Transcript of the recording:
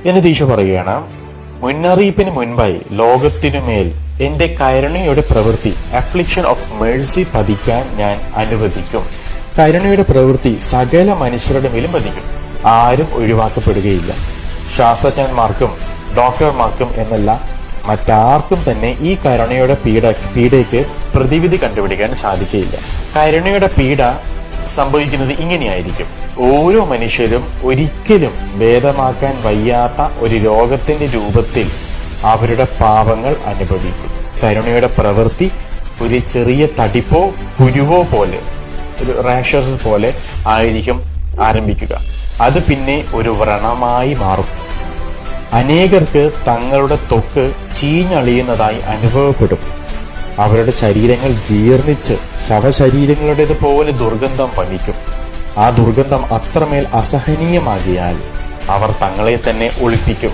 എന്നിട്ട് ഈശോ പറയുകയാണ്, മുന്നറിയിപ്പിന് മുൻപായി ലോകത്തിനുമേൽ എന്റെ കരുണയുടെ പ്രവൃത്തി അഫ്ലിക്ഷൻ ഓഫ് മേഴ്സി പതിക്കാൻ ഞാൻ അനുവദിക്കും. കരുണയുടെ പ്രവൃത്തി സകല മനുഷ്യരുടെ മേലും പതിക്കും. ആരും ഒഴിവാക്കപ്പെടുകയില്ല. ശാസ്ത്രജ്ഞന്മാർക്കും ഡോക്ടർമാർക്കും എന്നല്ല, മറ്റാർക്കും തന്നെ ഈ കരുണയുടെ പീഡയ്ക്ക് പ്രതിവിധി കണ്ടുപിടിക്കാൻ സാധിക്കുകയില്ല. കരുണയുടെ പീഡ സംഭവിക്കുന്നത് ഇങ്ങനെയായിരിക്കും. ഓരോ മനുഷ്യരും ഒരിക്കലും ഭേദമാക്കാൻ വയ്യാത്ത ഒരു രോഗത്തിന്റെ രൂപത്തിൽ അവരുടെ പാപങ്ങൾ അനുഭവിക്കും. കരുണയുടെ പ്രവൃത്തി ഒരു ചെറിയ തടിപ്പോ കുരുവോ പോലെ, ഒരു റാഷസ് പോലെ ആയിരിക്കും ആരംഭിക്കുക. അത് പിന്നെ ഒരു വ്രണമായി മാറും. അനേകർക്ക് തങ്ങളുടെ ത്വക്ക് ചീഞ്ഞളിയുന്നതായി അനുഭവപ്പെടും. അവരുടെ ശരീരങ്ങൾ ജീർണിച്ച് ശവശരീരങ്ങളുടേതുപോലെ ദുർഗന്ധം വമിക്കും. ആ ദുർഗന്ധം അത്രമേൽ അസഹനീയമാകിയാൽ അവർ തങ്ങളെ തന്നെ ഒളിപ്പിക്കും.